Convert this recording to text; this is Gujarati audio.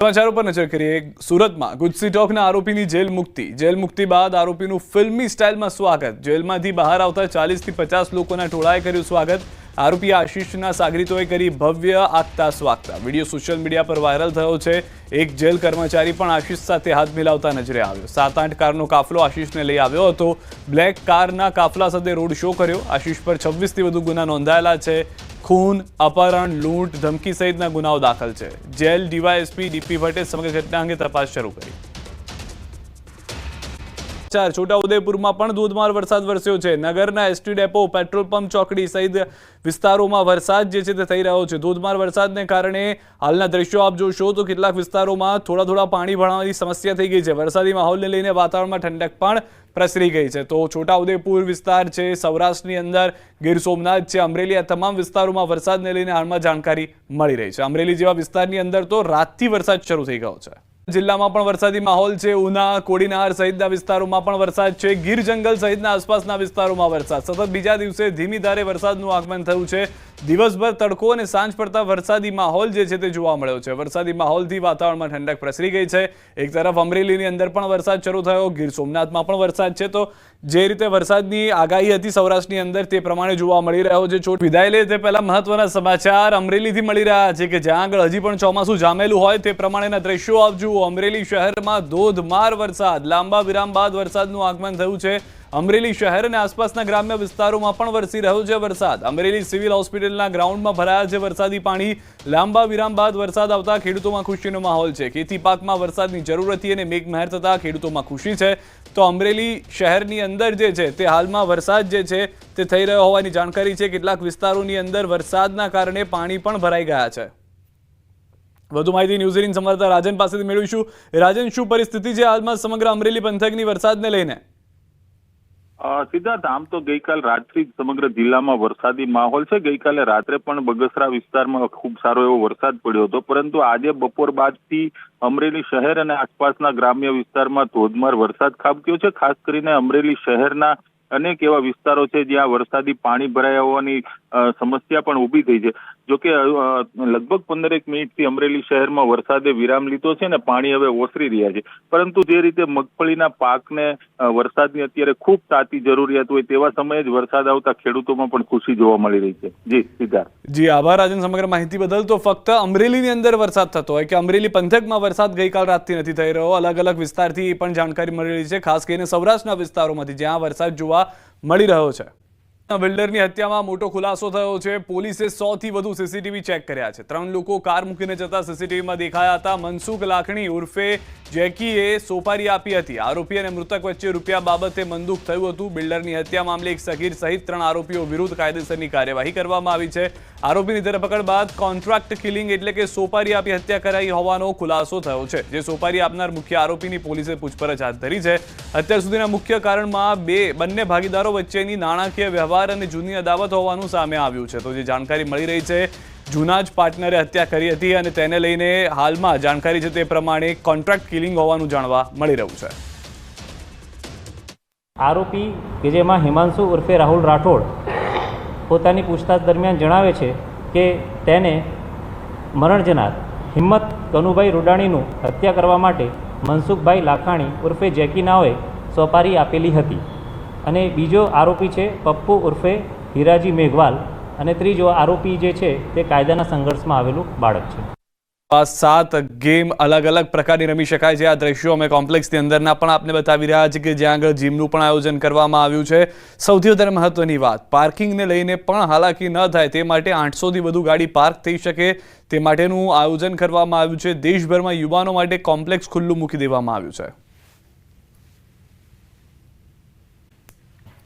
समाचारों पर नजर करिए। सूरत में गुजसी टॉकना आरोपी जेल मुक्ति बाद आरोपी फिल्मी स्टाइल में स्वागत। जेल में बहार आता 40 થી 50 लोगों टोळाए कर्યું स्वागत। आरोपी आशीषना सागरीतोए करी भव्य आगता स्वागता। वीडियो सोशल मीडिया पर वायरल थयो छे। एक जेल कर्मचारी पण आशीष साथे हाथ मिलावता नजरे आव्यो। 7-8 कारनो काफलो आशीषने लई आव्यो हतो। ब्लेककारना काफला साथे रोड शो कर्यो। आशीष पर 26 થી વધુ गुना नोंधायेला छे। खून, अपहरण, लूंट, धमकी सहितना गुनाओ दाखल है। जेल डीवायएसपी डीपी भट्टे समग्र घटना अंगे तपास शुरू करी। छोटाउदेपुर में पण धोधमार वरसाद वरस्यो छे। नगरना एसटी डेपो, पेट्रोल पंप चौकड़ी सहित विस्तारों में वरसाद जे छे ते थई रह्यो छे। धोधमार वरसादने कारणे हालना दृश्यो आप जोशो तो केटलाक विस्तारों में थोड़ा पाणी भरावानी समस्या थई गई है। वरसादी माहोलने लईने वातावरण में ठंडक पण प्रसरी गई है। तो छोटाउदेपुर विस्तार है, सौराष्ट्रनी अंदर गीर सोमनाथ है, अमरेली आ तमाम विस्तारों में वरसाद ने लईने हालमां जानकारी मळी रही है। अमरेली जेवा विस्तारनी अंदर तो रातथी वरसाद शरू थई गयो छे। जिल्लामां पण वरसादी माहोल है। उना, कोડીनार सहितना विस्तारों पण वरसाद है। गीर जंगल सहितना आसपासना विस्तारों वरसाद। सतत बीजा दिवसे धीमी धारे वरसादनुं आगमन थयुं छे। दिवसभर तड़को और सांज पड़ता वरसादी माहोल जे छे ते जोवा मळ्यो छे। वरसादी माहोलथी वातावरण में ठंडक प्रसरी गई है। एक तरफ अमरेलीनी अंदर पण वरसाद शरू थयो, गीर सोमनाथमां पण वरसाद है। तो जे रीते वरसादनी आगाही हती सौराष्ट्रनी अंदर ते प्रमाणे जोवा मळी रह्यो छे। छोट विदाय ले ते पहेला महत्वना समाचार अमरेलीथी मळी रह्या छे के ज्यां आगळ हजी पण ચોમાસું जामेલું હોય તે પ્રમાણેના દ્રશ્યો આપ જુઓ। અમરેલી શહેરમાં ધોધમાર વરસાદ, લાંબા વિરામ બાદ વરસાદનું આગમન થયું છે। અમરેલી શહેર અને આસપાસના ગ્રામ્ય વિસ્તારોમાં પણ વરસી રહ્યો છે વરસાદ। અમરેલી સિવિલ હોસ્પિટલના ગ્રાઉન્ડમાં ભરાયા છે વરસાદી પાણી। લાંબા વિરામ બાદ વરસાદ આવતા ખેડૂતોમાં ખુશીનો માહોલ છે। ખેતી પાકમાં વરસાદની જરૂર હતી અને મેઘમહેર થતા ખેડૂતોમાં ખુશી છે। તો અમરેલી શહેરની અંદર જે છે તે હાલમાં વરસાદ જે છે તે થઈ રહ્યો હોવાની જાણકારી છે। કેટલાક વિસ્તારોની અંદર વરસાદના કારણે પાણી પણ ભરાઈ ગયા છે। વધુ માહિતી ન્યૂઝ 18 સંવાદદાતા રાજન પાસેથી મેળવીશું। રાજન, શું પરિસ્થિતિ છે હાલમાં સમગ્ર અમરેલી પંથકની વરસાદને લઈને? સિદ્ધાર્થ, આમ તો ગઈકાલ રાતથી સમગ્ર જિલ્લામાં વરસાદી માહોલ છે। ગઈકાલે રાત્રે પણ બગસરા વિસ્તારમાં ખૂબ સારો એવો વરસાદ પડ્યો હતો, પરંતુ આજે બપોર બાદથી અમરેલી શહેર અને આસપાસના ગ્રામ્ય વિસ્તારમાં ધોધમાર વરસાદ ખાબક્યો છે। ખાસ કરીને અમરેલી શહેરના અનેક એવા વિસ્તારો છે જ્યાં વરસાદી પાણી ભરાયા હોવાની સમસ્યા પણ ઊભી થઈ છે। જોકે લગભગ 15 મિનિટથી અમરેલી શહેરમાં વરસાદે વિરામ લીધો છે ને પાણી હવે ઓસરી રહ્યા છે। પરંતુ જે રીતે મગફળીના પાકને વરસાદની અત્યારે ખૂબ તાતી જરૂરિયાત હોય તેવા સમયે જ વરસાદ આવતા ખેડૂતોમાં પણ ખુશી જોવા મળી રહી છે। જી સિદ્ધાર્થ। જી આભાર રાજન સમગ્ર માહિતી બદલ। તો ફક્ત અમરેલીની અંદર વરસાદ થતો હોય કે અમરેલી પંથકમાં વરસાદ ગઈકાલ રાતથી નથી થઈ રહ્યો? અલગ અલગ વિસ્તારથી પણ જાણકારી મળી રહી છે, ખાસ કરીને સૌરાષ્ટ્રના વિસ્તારોમાંથી જ્યાં વરસાદ જોવા મળી રહ્યો છે। બિલ્ડરની હત્યામાં મોટો ખુલાસો થયો છે। પોલીસે 100 થી વધુ સીસીટીવી ચેક કર્યા છે। 3 લોકો કાર મૂકીને જતા સીસીટીવીમાં દેખાયા હતા। મનસુખ લાખણી ઉર્ફે જેકીએ સોપારી આપી હતી। આરોપી અને મૃતક વચ્ચે રૂપિયા બાબતે મંદુક થયું હતું। બિલ્ડરની હત્યા મામલે એક સગીર સહિત 3 આરોપીઓ વિરુદ્ધ કાયદેસરની કાર્યવાહી કરવામાં આવી છે। આરોપીની ધરપકડ બાદ કોન્ટ્રાક્ટ કિલિંગ એટલે કે સોપારી આપી હત્યા કરાઈ હોવાનો ખુલાસો થયો છે। જે સોપારી આપનાર મુખ્ય આરોપીની પોલીસે પૂછપરછ હાથ ધરી છે। અત્યાર સુધીના મુખ્ય કારણમાં બંને ભાગીદારો વચ્ચેની નાણાકીય વ્યવહાર અને જૂની અદાવત હોવાનું સામે આવ્યું છે। તો જે જાણકારી મળી રહી છે, જૂના જ પાર્ટનરે હત્યા કરી હતી અને તેને લઈને હાલમાં જાણકારી છે તે પ્રમાણે કોન્ટ્રાક્ટ કિલિંગ હોવાનું જાણવા મળી રહ્યું છે। આરોપી કે જેમાં હિમાંશુ ઉર્ફે રાહુલ રાઠોડ પોતાની પૂછતાછ દરમિયાન જણાવે છે કે તેને મરણ જનાર હિંમત કનુભાઈ રૂડાણીનું હત્યા કરવા માટે મનસુખભાઈ લાખાણી ઉર્ફે જેકી નાઓએ સોપારી આપેલી હતી। અને બીજો આરોપી છે પપ્પુ ઉર્ફે હીરાજી મેઘવાલ અને ત્રીજો આરોપી જે છે તે કાયદાના સંઘર્ષમાં આવેલું બાળક છે। 7 ગેમ અલગ અલગ પ્રકારની રમી શકાય છે। આ દ્રશ્યો અમે કોમ્પ્લેક્સની અંદરના પણ આપને બતાવી રહ્યા છીએ કે જ્યાં આગળ જીમનું પણ આયોજન કરવામાં આવ્યું છે। સૌથી વધારે મહત્વની વાત, પાર્કિંગને લઈને પણ હાલાકી ન થાય તે માટે 800 થી વધુ ગાડી પાર્ક થઈ શકે તે માટેનું આયોજન કરવામાં આવ્યું છે। દેશભરમાં યુવાનો માટે કોમ્પ્લેક્સ ખુલ્લું મૂકી દેવામાં આવ્યું છે।